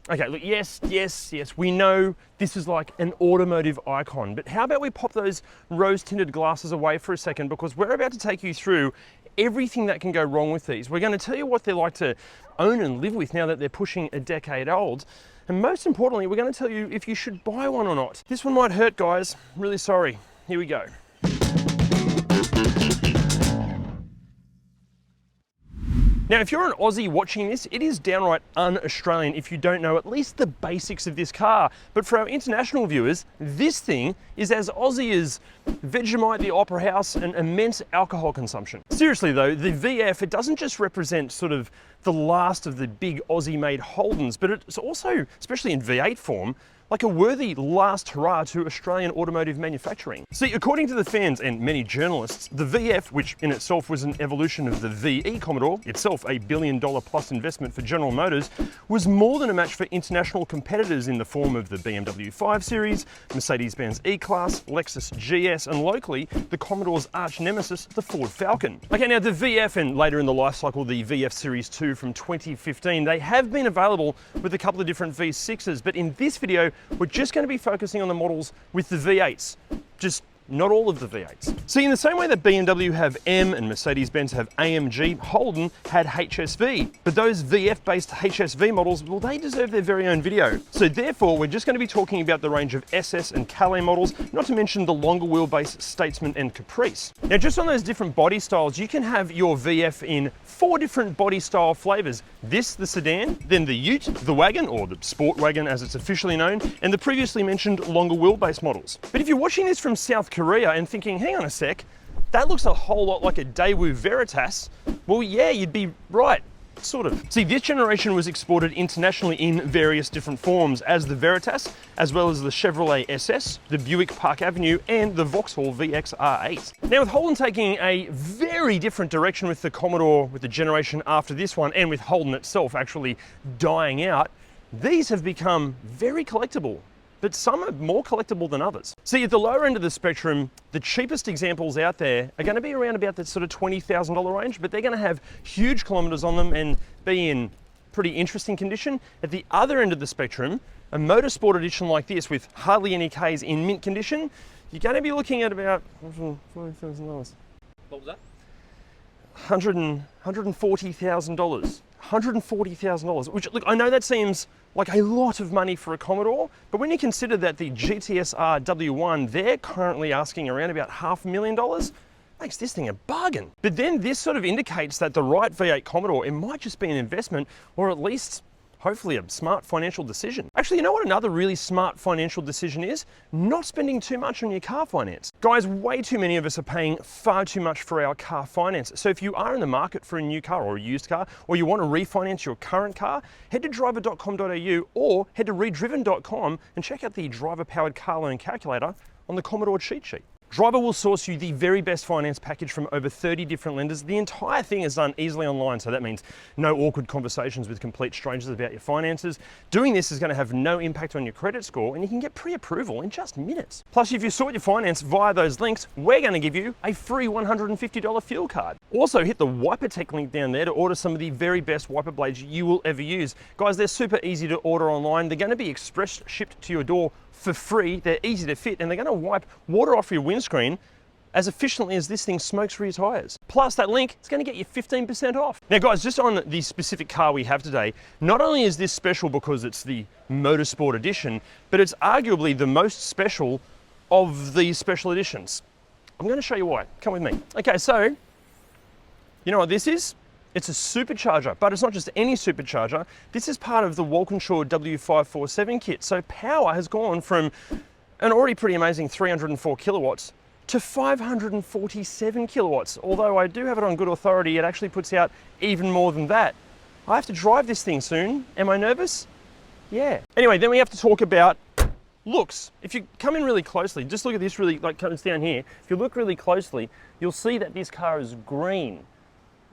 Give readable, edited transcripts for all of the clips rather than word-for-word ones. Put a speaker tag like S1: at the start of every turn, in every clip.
S1: Okay, look, yes, we know this is like an automotive icon, but how about we pop those rose-tinted glasses away for a second, because we're about to take you through everything that can go wrong with these. We're going to tell you what they're like to own and live with now that they're pushing a decade old. And most importantly, we're going to tell you if you should buy one or not. This one might hurt, guys. I'm really sorry. Here we go. Now, if you're an Aussie watching this, it is downright un-Australian if you don't know at least the basics of this car. But for our international viewers, this thing is as Aussie as Vegemite, the Opera House, and immense alcohol consumption. Seriously though, the VF, it doesn't just represent sort of the last of the big Aussie-made Holdens, but it's also, especially in V8 form, like a worthy last hurrah to Australian automotive manufacturing. See, according to the fans and many journalists, the VF, which in itself was an evolution of the VE Commodore, itself a $1 billion plus investment for General Motors, was more than a match for international competitors in the form of the BMW 5 Series, Mercedes-Benz E-Class, Lexus GS, and locally, the Commodore's arch nemesis, the Ford Falcon. Okay, now the VF and later in the life cycle, the VF Series 2 from 2015, they have been available with a couple of different V6s, but in this video, we're just going to be focusing on the models with the V8s, just not all of the V8s. See, in the same way that BMW have M and Mercedes-Benz have AMG, Holden had HSV. But those VF-based HSV models, well, they deserve their very own video. So therefore, we're just going to be talking about the range of SS and Calais models, not to mention the longer wheelbase Statesman and Caprice. Now, just on those different body styles, you can have your VF in 4 different body style flavors. This, the sedan, then the ute, the wagon, or the sport wagon as it's officially known, and the previously mentioned longer wheelbase models. But if you're watching this from South Korea and thinking, hang on a sec, that looks a whole lot like a Daewoo Veritas, well, yeah, you'd be right. Sort of. See, this generation was exported internationally in various different forms as the Veritas, as well as the Chevrolet SS, the Buick Park Avenue, and the Vauxhall VX R8. Now, with Holden taking a very different direction with the Commodore, with the generation after this one, and with Holden itself actually dying out, these have become very collectible. But some are more collectible than others. See, at the lower end of the spectrum, the cheapest examples out there are going to be around about that sort of $20,000 range, but they're going to have huge kilometers on them and be in pretty interesting condition. At the other end of the spectrum, a motorsport edition like this with hardly any Ks in mint condition, you're going to be looking at about $40,000.
S2: What was that?
S1: $140,000. $140,000, which, look, I know that seems like a lot of money for a Commodore, but when you consider that the GTS-R W1, they're currently asking around about $500,000, makes this thing a bargain. But then this sort of indicates that the right V8 Commodore, it might just be an investment, or at least hopefully a smart financial decision. Actually, you know what another really smart financial decision is? Not spending too much on your car finance. Guys, way too many of us are paying far too much for our car finance. So if you are in the market for a new car or a used car, or you want to refinance your current car, head to driver.com.au or head to ReDriven.com and check out the driver-powered car loan calculator on the Commodore cheat sheet. Driver will source you the very best finance package from over 30 different lenders. The entire thing is done easily online, so that means no awkward conversations with complete strangers about your finances. Doing this is going to have no impact on your credit score, and you can get pre-approval in just minutes. Plus, if you sort your finance via those links, we're going to give you a free $150 fuel card. Also, hit the Wiper Tech link down there to order some of the very best wiper blades you will ever use. Guys, they're super easy to order online. They're going to be express shipped to your door for free. They're easy to fit, and they're going to wipe water off your windscreen as efficiently as this thing smokes for your tires. Plus, that link is going to get you 15% off. Now guys, just on the specific car we have today, not only is this special because it's the Motorsport edition, but it's arguably the most special of these special editions. I'm going to show you why. Come with me. Okay, so you know what this is? It's a supercharger, but it's not just any supercharger. This is part of the Walkinshaw W547 kit. So power has gone from an already pretty amazing 304 kilowatts to 547 kilowatts. Although I do have it on good authority, it actually puts out even more than that. I have to drive this thing soon. Am I nervous? Yeah. Anyway, then we have to talk about looks. If you come in really closely, just look at this really, like comes down here. If you look really closely, you'll see that this car is green.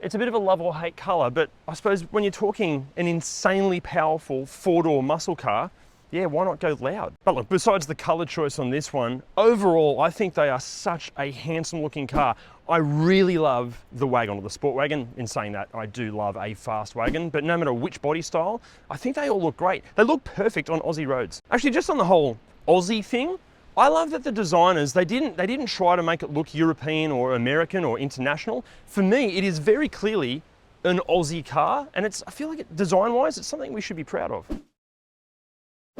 S1: It's a bit of a love or hate color, but I suppose when you're talking an insanely powerful four-door muscle car, yeah, why not go loud? But look, besides the color choice on this one, overall, I think they are such a handsome looking car. I really love the wagon or the sport wagon. In saying that, I do love a fast wagon, but no matter which body style, I think they all look great. They look perfect on Aussie roads. Actually, just on the whole Aussie thing, I love that the designers, they didn't try to make it look European or American or international. For me, it is very clearly an Aussie car, and I feel like design-wise, it's something we should be proud of.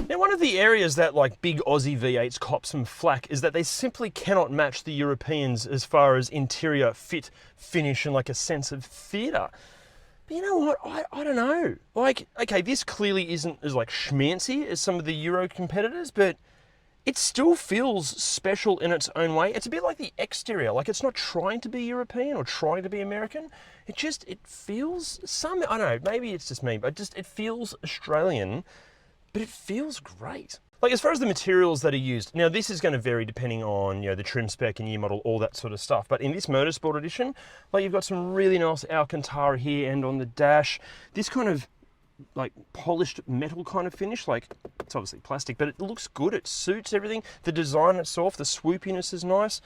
S1: Now, one of the areas that like big Aussie V8s cop some flack is that they simply cannot match the Europeans as far as interior fit, finish, and like a sense of theatre. But you know what, I don't know. Like, okay, this clearly isn't as like schmancy as some of the Euro competitors, but it still feels special in its own way. It's a bit like the exterior, like it's not trying to be European or trying to be American. It feels I don't know, maybe it's just me, but it feels Australian, but it feels great. Like as far as the materials that are used, now this is going to vary depending on, you know, the trim spec and year model, all that sort of stuff. But in this Motorsport edition, like you've got some really nice Alcantara here and on the dash. This kind of like polished metal kind of finish, like it's obviously plastic, but it looks good. It suits everything. The design itself, the swoopiness is nice.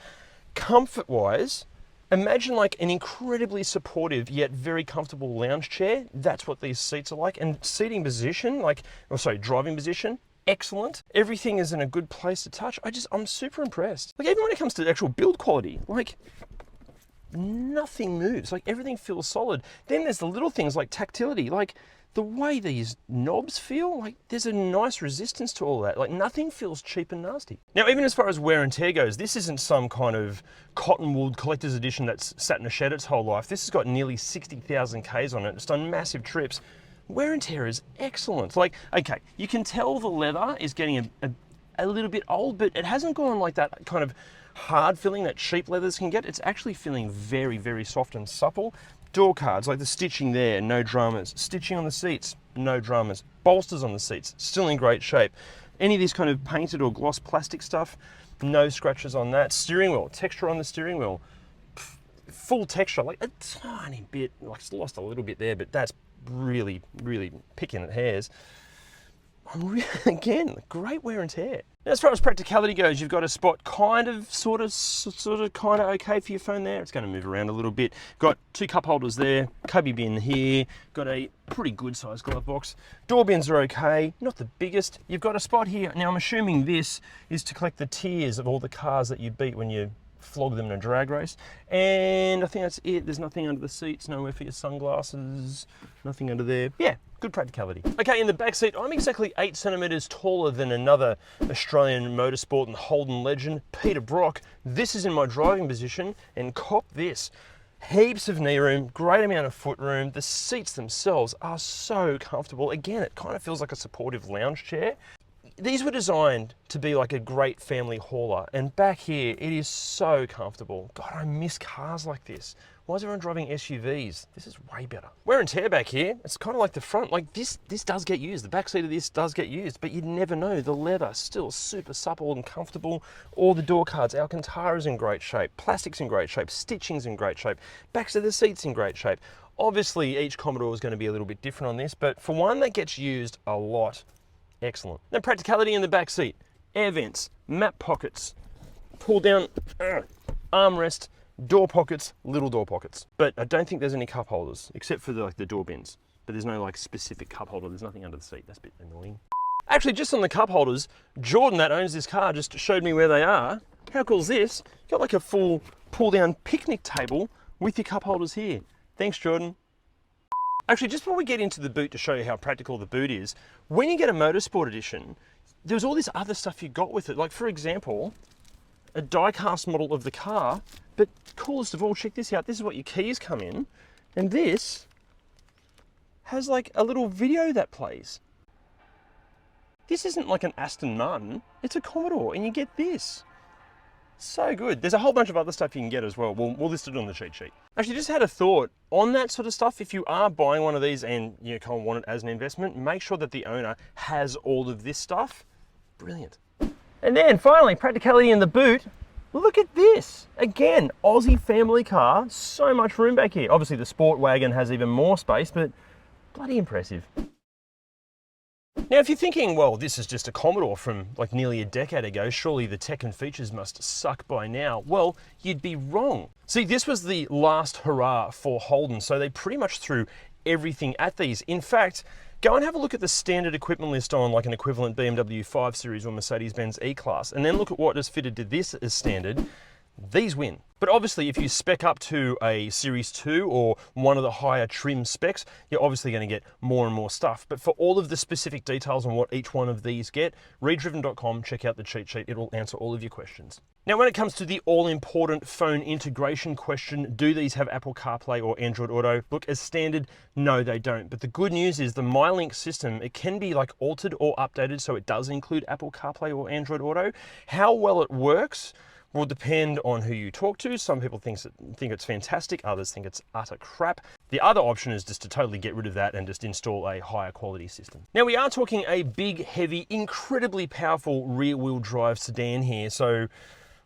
S1: Comfort-wise, imagine like an incredibly supportive yet very comfortable lounge chair. That's what these seats are like. And seating position, driving position, excellent. Everything is in a good place to touch. I'm super impressed. Like even when it comes to actual build quality, like nothing moves. Like everything feels solid. Then there's the little things like tactility, like the way these knobs feel, like there's a nice resistance to all that. Like nothing feels cheap and nasty. Now, even as far as wear and tear goes, this isn't some kind of cottonwood collector's edition that's sat in a shed its whole life. This has got nearly 60,000 Ks on it. It's done massive trips. Wear and tear is excellent. Like, okay, you can tell the leather is getting a little bit old, but it hasn't gone like that kind of hard feeling that cheap leathers can get. It's actually feeling very, very soft and supple. Door cards, like the stitching there, no dramas. Stitching on the seats, no dramas. Bolsters on the seats, still in great shape. Any of this kind of painted or gloss plastic stuff, no scratches on that. Steering wheel, texture on the steering wheel. Full texture, like a tiny bit, like it's lost a little bit there, but that's really, really picking at hairs. Again, great wear and tear. Now, as far as practicality goes, you've got a spot kind of okay for your phone there. It's going to move around a little bit. Got two cup holders there, cubby bin here, got a pretty good sized glove box. Door bins are okay, not the biggest. You've got a spot here. Now I'm assuming this is to collect the tears of all the cars that you beat when you flog them in a drag race. And I think that's it. There's nothing under the seats, nowhere for your sunglasses, nothing under there. Yeah, good practicality. Okay, in the back seat, I'm exactly 8 centimeters taller than another Australian motorsport and Holden legend, Peter Brock. This is in my driving position, and cop this. Heaps of knee room, great amount of foot room. The seats themselves are so comfortable. Again, it kind of feels like a supportive lounge chair. These were designed to be like a great family hauler, and back here, it is so comfortable. God, I miss cars like this. Why is everyone driving SUVs? This is way better. Wear and tear back here, it's kind of like the front. Like this does get used. The back seat of this does get used, but you'd never know. The leather still super supple and comfortable. All the door cards, Alcantara's in great shape. Plastic's in great shape. Stitching's in great shape. Backs of the seats in great shape. Obviously, each Commodore is going to be a little bit different on this, but for one that gets used a lot, excellent. Now, practicality in the back seat. Air vents, map pockets, pull down armrest, door pockets, little door pockets. But I don't think there's any cup holders, except for the door bins. But there's no like specific cup holder. There's nothing under the seat. That's a bit annoying. Actually, just on the cup holders, Jordan that owns this car just showed me where they are. How cool is this? Got like a full pull down picnic table with your cup holders here. Thanks, Jordan. Actually, just before we get into the boot to show you how practical the boot is, when you get a Motorsport edition, there's all this other stuff you got with it. Like for example, a die-cast model of the car, but coolest of all, check this out. This is what your keys come in, and this has like a little video that plays. This isn't like an Aston Martin, it's a Commodore, and you get this. So good. There's a whole bunch of other stuff you can get as well. We'll list it on the cheat sheet. Actually, just had a thought on that sort of stuff. If you are buying one of these and you kind of want it as an investment, make sure that the owner has all of this stuff. Brilliant. And then finally, practicality in the boot. Look at this. Again, Aussie family car, so much room back here. Obviously the sport wagon has even more space, but bloody impressive. Now, if you're thinking, well, this is just a Commodore from like nearly a decade ago, surely the tech and features must suck by now. Well, you'd be wrong. See, this was the last hurrah for Holden, so they pretty much threw everything at these. In fact, go and have a look at the standard equipment list on like an equivalent BMW 5 Series or Mercedes-Benz E-Class, and then look at what is fitted to this as standard. These win. But obviously, if you spec up to a Series 2 or one of the higher trim specs, you're obviously going to get more and more stuff. But for all of the specific details on what each one of these get, ReDriven.com, check out the cheat sheet. It will answer all of your questions. Now, when it comes to the all-important phone integration question, do these have Apple CarPlay or Android Auto? Look, as standard, no, they don't. But the good news is the MyLink system, it can be like altered or updated, so it does include Apple CarPlay or Android Auto. How well it works will depend on who you talk to. Some people think it's fantastic, others think it's utter crap. The other option is just to totally get rid of that and just install a higher quality system. Now, we are talking a big, heavy, incredibly powerful rear-wheel drive sedan here, so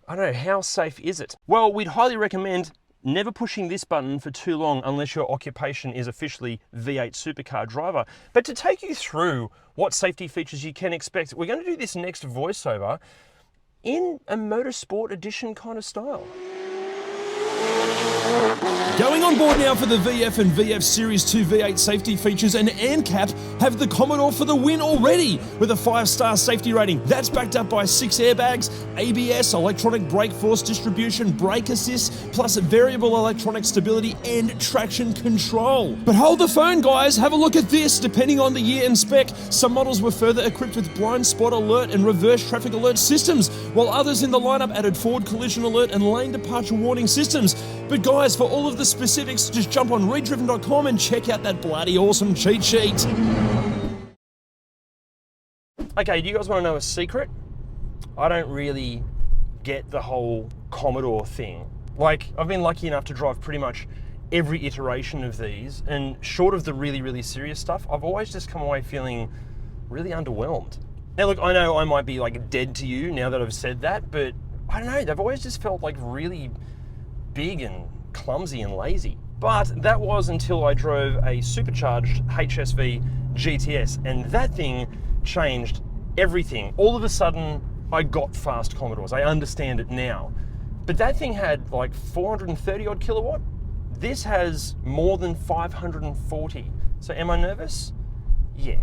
S1: I don't know, how safe is it? Well, we'd highly recommend never pushing this button for too long unless your occupation is officially V8 supercar driver. But to take you through what safety features you can expect, we're going to do this next voiceover in a motorsport edition kind of style.
S2: Going on board now for the VF and VF Series 2 V8 safety features, and ANCAP have the Commodore for the win already with a 5-star safety rating. That's backed up by 6 airbags, ABS, electronic brake force distribution, brake assist, plus variable electronic stability and traction control. But hold the phone, guys, have a look at this. Depending on the year and spec, some models were further equipped with blind spot alert and reverse traffic alert systems, while others in the lineup added forward collision alert and lane departure warning systems. But guys, for all of the specifics, just jump on ReDriven.com and check out that bloody awesome cheat sheet.
S1: Okay, do you guys want to know a secret? I don't really get the whole Commodore thing. Like, I've been lucky enough to drive pretty much every iteration of these, and short of the really, really serious stuff, I've always just come away feeling really underwhelmed. Now look, I know I might be like dead to you now that I've said that, but I don't know, they've always just felt like really big and clumsy and lazy. But that was until I drove a supercharged HSV GTS, and that thing changed everything. All of a sudden, I got fast Commodores. I understand it now. But that thing had like 430 odd kilowatt. This has more than 540. So am I nervous? Yeah.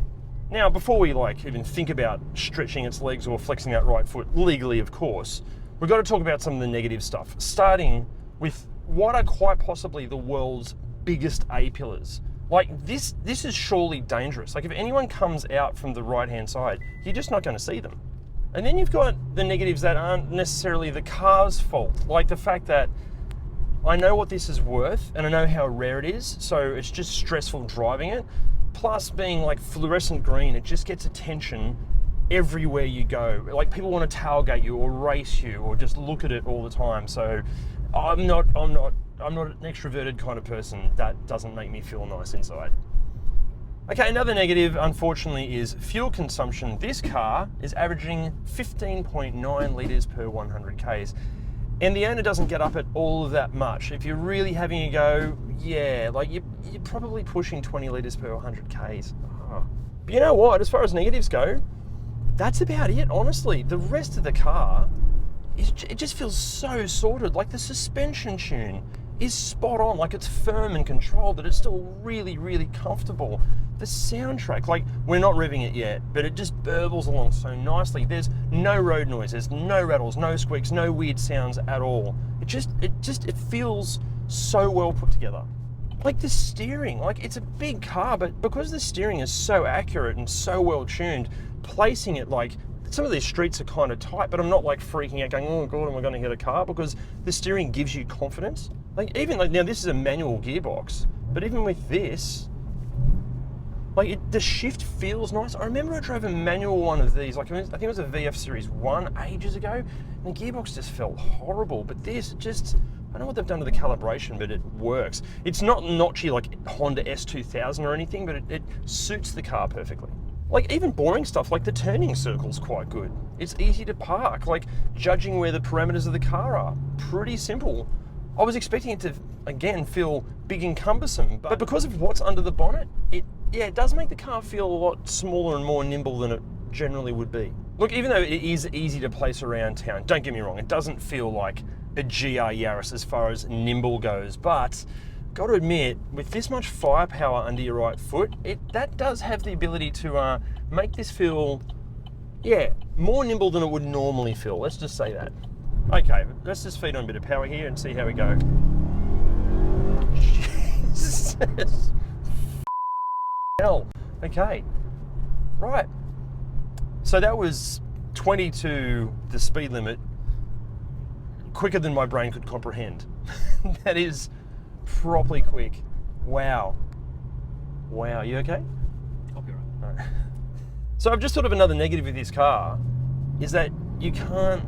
S1: Now, before we like even think about stretching its legs or flexing that right foot, legally of course, we've got to talk about some of the negative stuff, starting with what are quite possibly the world's biggest A-pillars. Like this is surely dangerous. Like if anyone comes out from the right-hand side, you're just not going to see them. And then you've got the negatives that aren't necessarily the car's fault. Like the fact that I know what this is worth and I know how rare it is, so it's just stressful driving it. Plus being like fluorescent green, it just gets attention everywhere you go. Like people want to tailgate you or race you or just look at it all the time. So I'm not an extroverted kind of person. That doesn't make me feel nice inside. Okay, another negative, unfortunately, is fuel consumption. This car is averaging 15.9 litres per 100 Ks. And the owner doesn't get up at all of that much. If you're really having a go, yeah, like you're probably pushing 20 litres per 100 Ks. Oh. But you know what, as far as negatives go, that's about it, honestly. The rest of the car, it just feels so sorted. Like the suspension tune is spot on, like it's firm and controlled, but it's still really, really comfortable. The soundtrack, like we're not revving it yet, but it just burbles along so nicely. There's no road noise, there's no rattles, no squeaks, no weird sounds at all. It feels so well put together. Like the steering, like it's a big car, but because the steering is so accurate and so well tuned, placing it like, some of these streets are kind of tight, but I'm not like freaking out going, oh God, am I going to hit a car? Because the steering gives you confidence. Like even like now this is a manual gearbox, but even with this, like the shift feels nice. I remember I drove a manual one of these, like I think it was a VF Series 1 ages ago, and the gearbox just felt horrible. But this just, I don't know what they've done to the calibration, but it works. It's not notchy like Honda S2000 or anything, but it suits the car perfectly. Like even boring stuff, like the turning circle's quite good. It's easy to park, like judging where the parameters of the car are, pretty simple. I was expecting it to, again, feel big and cumbersome, but because of what's under the bonnet, it yeah, it does make the car feel a lot smaller and more nimble than it generally would be. Look, even though it is easy to place around town, don't get me wrong, it doesn't feel like a GR Yaris as far as nimble goes, but got to admit, with this much firepower under your right foot, that does have the ability to make this feel, yeah, more nimble than it would normally feel. Let's just say that. Okay, let's just feed on a bit of power here and see how we go. Jesus. Hell. Okay. Right. So that was 20 to the speed limit, quicker than my brain could comprehend. That is properly quick. Wow. Wow, you okay?
S2: I'll be right.
S1: Right. So I've just thought of another negative with this car, is that you can't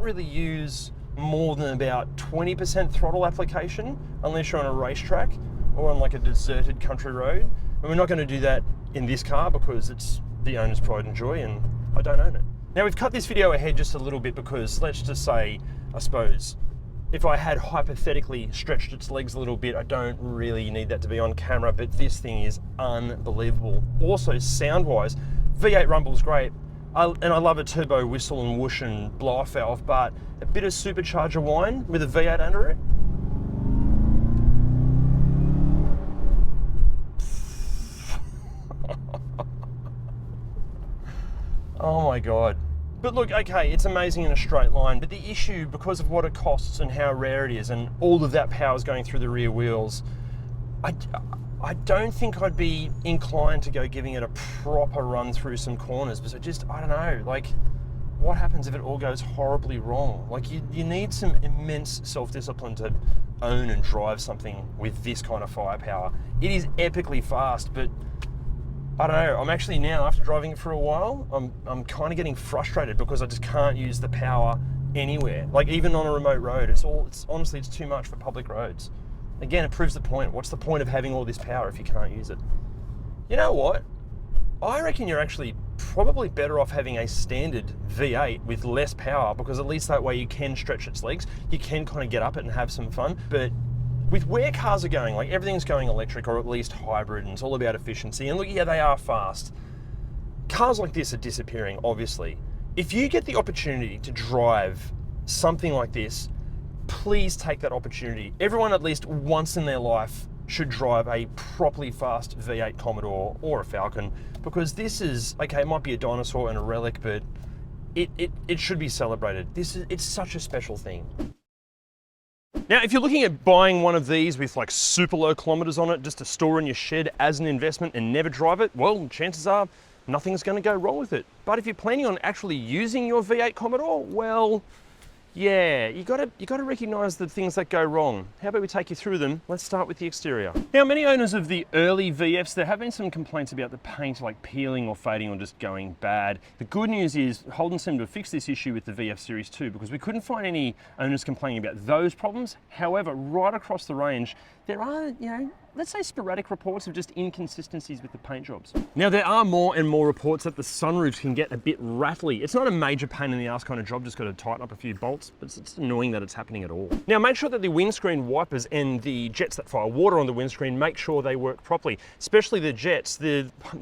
S1: really use more than about 20% throttle application unless you're on a racetrack or on like a deserted country road. And we're not going to do that in this car because it's the owner's pride and joy and I don't own it. Now we've cut this video ahead just a little bit because let's just say, I suppose, if I had hypothetically stretched its legs a little bit, I don't really need that to be on camera, but this thing is unbelievable. Also sound-wise, V8 rumble's great, and I love a turbo whistle and whoosh and blow-off valve, but a bit of supercharger whine with a V8 under it. Oh my God. But look, okay, it's amazing in a straight line, but the issue, because of what it costs and how rare it is, and all of that power is going through the rear wheels, I don't think I'd be inclined to go giving it a proper run through some corners, because I don't know, like, what happens if it all goes horribly wrong? Like, you need some immense self-discipline to own and drive something with this kind of firepower. It is epically fast, but I don't know, I'm actually now, after driving it for a while, I'm kind of getting frustrated because I just can't use the power anywhere. Like even on a remote road, honestly, it's too much for public roads. Again, it proves the point. What's the point of having all this power if you can't use it? You know what? I reckon you're actually probably better off having a standard V8 with less power, because at least that way you can stretch its legs. You can kind of get up it and have some fun. But with where cars are going, like everything's going electric or at least hybrid, and it's all about efficiency. And look, yeah, they are fast. Cars like this are disappearing, obviously. If you get the opportunity to drive something like this, please take that opportunity. Everyone at least once in their life should drive a properly fast V8 Commodore or a Falcon, because this is, okay, it might be a dinosaur and a relic, but it should be celebrated. It's such a special thing. Now, if you're looking at buying one of these with like super low kilometers on it just to store in your shed as an investment and never drive it, well, chances are nothing's going to go wrong with it. But if you're planning on actually using your V8 Commodore, well, yeah, you gotta recognize the things that go wrong. How about we take you through them? Let's start with the exterior. Now, many owners of the early VFs, there have been some complaints about the paint like peeling or fading or just going bad. The good news is Holden seemed to have fixed this issue with the VF Series 2, because we couldn't find any owners complaining about those problems. However, right across the range, there are, let's say sporadic reports of just inconsistencies with the paint jobs. Now, there are more and more reports that the sunroofs can get a bit rattly. It's not a major pain in the ass kind of job, just got to tighten up a few bolts, but it's annoying that it's happening at all. Now, make sure that the windscreen wipers and the jets that fire water on the windscreen, make sure they work properly, especially the jets.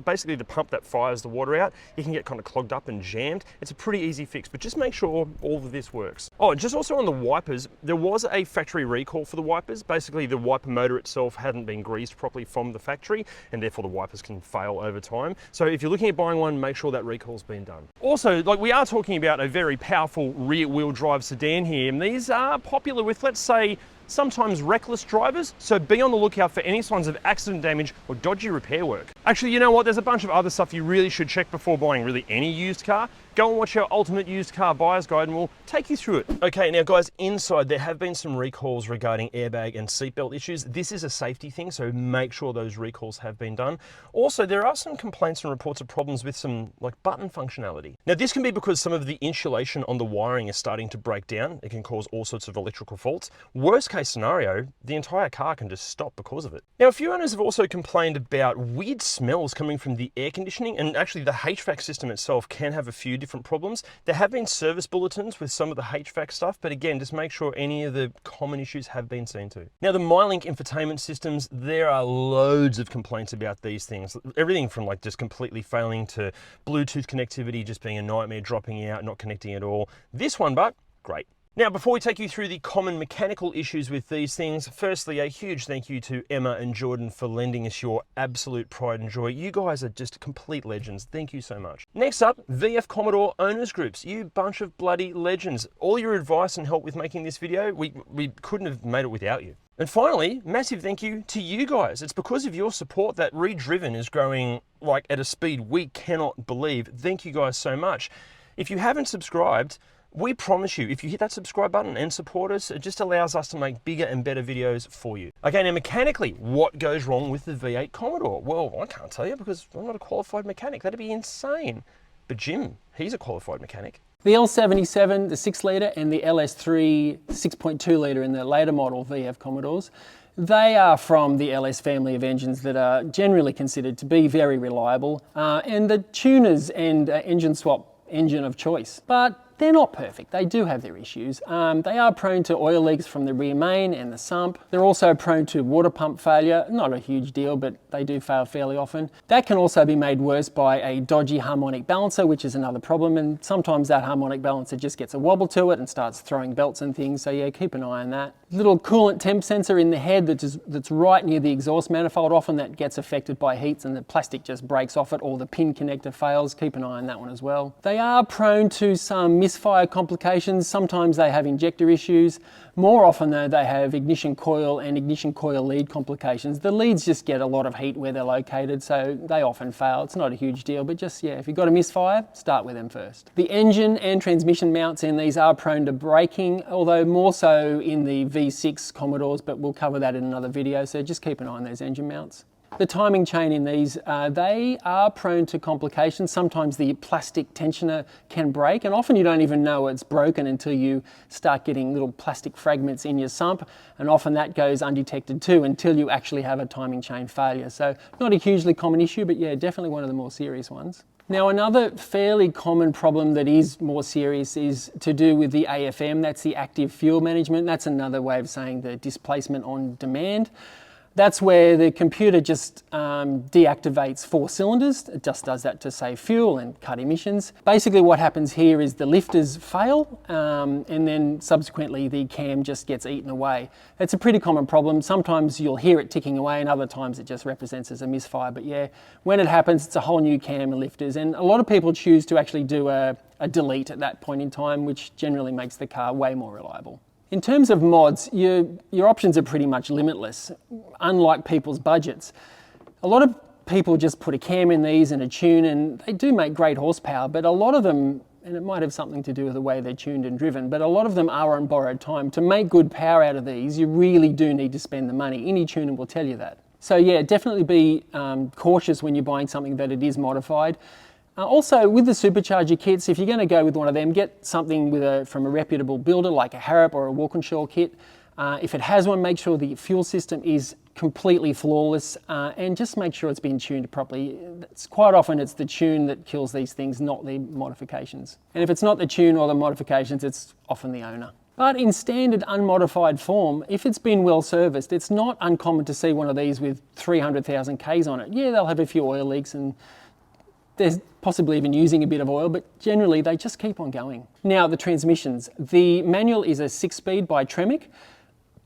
S1: Basically the pump that fires the water out, it can get kind of clogged up and jammed. It's a pretty easy fix, but just make sure all of this works. Oh, just also on the wipers, there was a factory recall for the wipers. Basically, the wiper motor itself hadn't been greased properly from the factory, and therefore the wipers can fail over time. So if you're looking at buying one, make sure that recall's been done. Also, like, we are talking about a very powerful rear-wheel drive sedan here, and these are popular with, let's say, sometimes reckless drivers, so be on the lookout for any signs of accident damage or dodgy repair work. Actually, you know what? There's a bunch of other stuff you really should check before buying really any used car. Go and watch our Ultimate Used Car Buyer's Guide and we'll take you through it. Okay, now guys, inside there have been some recalls regarding airbag and seatbelt issues. This is a safety thing, so make sure those recalls have been done. Also, there are some complaints and reports of problems with some like button functionality. Now, this can be because some of the insulation on the wiring is starting to break down. It can cause all sorts of electrical faults. Worst case scenario, the entire car can just stop because of it. Now, a few owners have also complained about weird smells coming from the air conditioning, and actually the HVAC system itself can have a few different problems. There have been service bulletins with some of the HVAC stuff, but again, just make sure any of the common issues have been seen to. Now, the MyLink infotainment systems, there are loads of complaints about these things. Everything from like just completely failing to Bluetooth connectivity just being a nightmare, dropping out, not connecting at all. This one, but great. Now, before we take you through the common mechanical issues with these things, firstly, a huge thank you to Emma and Jordan for lending us your absolute pride and joy. You guys are just complete legends. Thank you so much. Next up, VF Commodore owners groups. You bunch of bloody legends. All your advice and help with making this video, we couldn't have made it without you. And finally, massive thank you to you guys. It's because of your support that ReDriven is growing like at a speed we cannot believe. Thank you guys so much. If you haven't subscribed, we promise you, if you hit that subscribe button and support us, it just allows us to make bigger and better videos for you. Okay, now mechanically, what goes wrong with the V8 Commodore? Well, I can't tell you because I'm not a qualified mechanic. That'd be insane. But Jim, he's a qualified mechanic.
S3: The L77, the 6 litre, and the LS3 6.2 litre in the later model VF Commodores, they are from the LS family of engines that are generally considered to be very reliable and the tuners and engine swap engine of choice. But they're not perfect. They do have their issues. They are prone to oil leaks from the rear main and the sump. They're also prone to water pump failure. Not a huge deal, but they do fail fairly often. That can also be made worse by a dodgy harmonic balancer, which is another problem. And sometimes that harmonic balancer just gets a wobble to it and starts throwing belts and things. So yeah, keep an eye on that. Little coolant temp sensor in the head that's right near the exhaust manifold. Often that gets affected by heats and the plastic just breaks off it, or the pin connector fails. Keep an eye on that one as well. They are prone to some misfire complications. Sometimes they have injector issues. More often though, they have ignition coil and ignition coil lead complications. The leads just get a lot of heat where they're located, so they often fail. It's not a huge deal, but just, yeah, if you've got a misfire, start with them first. The engine and transmission mounts in these are prone to breaking, although more so in the V6 Commodores, but we'll cover that in another video, so just keep an eye on those engine mounts. The timing chain in these, they are prone to complications. Sometimes the plastic tensioner can break, and often you don't even know it's broken until you start getting little plastic fragments in your sump, and often that goes undetected too until you actually have a timing chain failure. So not a hugely common issue, but yeah, definitely one of the more serious ones. Now, another fairly common problem that is more serious is to do with the AFM. That's the active fuel management. That's another way of saying the displacement on demand. That's where the computer just deactivates 4 cylinders. It just does that to save fuel and cut emissions. Basically what happens here is the lifters fail and then subsequently the cam just gets eaten away. It's a pretty common problem. Sometimes you'll hear it ticking away and other times it just represents as a misfire. But yeah, when it happens, it's a whole new cam and lifters. And a lot of people choose to actually do a delete at that point in time, which generally makes the car way more reliable. In terms of mods, your options are pretty much limitless, unlike people's budgets. A lot of people just put a cam in these and a tune, and they do make great horsepower, but a lot of them, and it might have something to do with the way they're tuned and driven, but a lot of them are on borrowed time. To make good power out of these, you really do need to spend the money. Any tuner will tell you that. So yeah, definitely be cautious when you're buying something that it is modified. Also, with the supercharger kits, if you're going to go with one of them, get something from a reputable builder like a Harrop or a Walkinshaw kit. If it has one, make sure the fuel system is completely flawless and just make sure it's been tuned properly. Quite often it's the tune that kills these things, not the modifications. And if it's not the tune or the modifications, it's often the owner. But in standard unmodified form, if it's been well serviced, it's not uncommon to see one of these with 300,000 Ks on it. Yeah, they'll have a few oil leaks and there's possibly even using a bit of oil, but generally they just keep on going. Now the transmissions. The manual is a 6-speed by Tremec.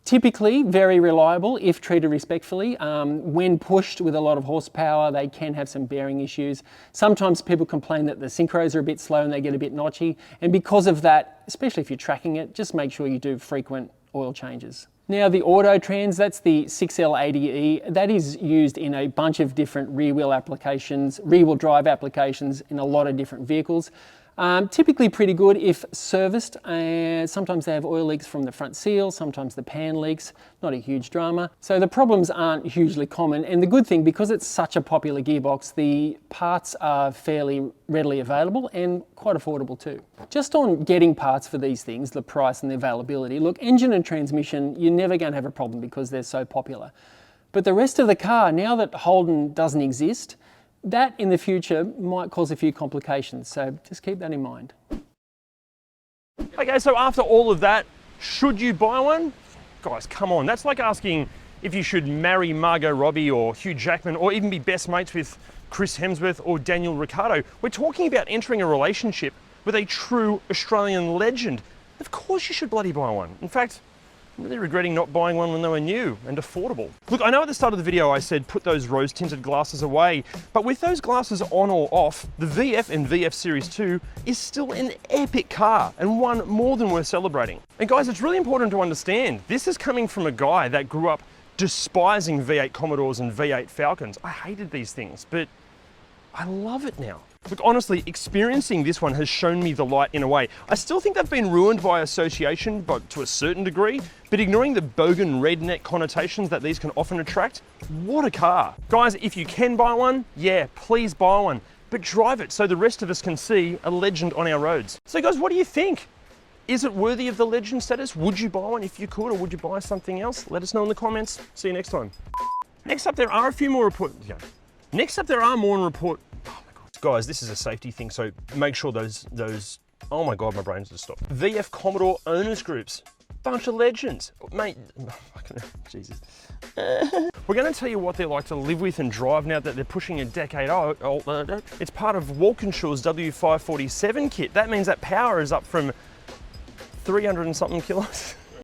S3: Typically very reliable if treated respectfully. When pushed with a lot of horsepower, they can have some bearing issues. Sometimes people complain that the synchros are a bit slow and they get a bit notchy. And because of that, especially if you're tracking it, just make sure you do frequent oil changes. Now the Auto Trans, that's the 6L80E, that is used in a bunch of different rear wheel applications, rear wheel drive applications in a lot of different vehicles. Typically pretty good if serviced. Sometimes they have oil leaks from the front seal, sometimes the pan leaks, not a huge drama. So the problems aren't hugely common, and the good thing, because it's such a popular gearbox, the parts are fairly readily available and quite affordable too. Just on getting parts for these things, the price and the availability, look, engine and transmission, you're never going to have a problem because they're so popular. But the rest of the car, now that Holden doesn't exist, that in the future might cause a few complications, so just keep that in mind.
S1: Okay, so after all of that, should you buy one? Guys, come on, that's like asking if you should marry Margot Robbie or Hugh Jackman or even be best mates with Chris Hemsworth or Daniel Ricciardo. We're talking about entering a relationship with a true Australian legend. Of course you should bloody buy one. In fact, I'm really regretting not buying one when they were new and affordable. Look, I know at the start of the video I said put those rose-tinted glasses away, but with those glasses on or off, the VF and VF Series 2 is still an epic car and one more than worth celebrating. And guys, it's really important to understand, this is coming from a guy that grew up despising V8 Commodores and V8 Falcons. I hated these things, but I love it now. Look, honestly, experiencing this one has shown me the light in a way. I still think they've been ruined by association, but to a certain degree, but ignoring the bogan redneck connotations that these can often attract, what a car. Guys, if you can buy one, yeah, please buy one, but drive it so the rest of us can see a legend on our roads. So guys, what do you think? Is it worthy of the legend status? Would you buy one if you could, or would you buy something else? Let us know in the comments. See you next time. Next up, there are a few more reports. Yeah. Next up, there are more in report. Guys, this is a safety thing, so make sure those, oh my God, my brain's just stopped. VF Commodore owners groups, bunch of legends. Mate, Jesus. We're gonna tell you what they're like to live with and drive now that they're pushing a decade old. It's part of Walkinshaw's W547 kit. That means that power is up from 300 and something kilos.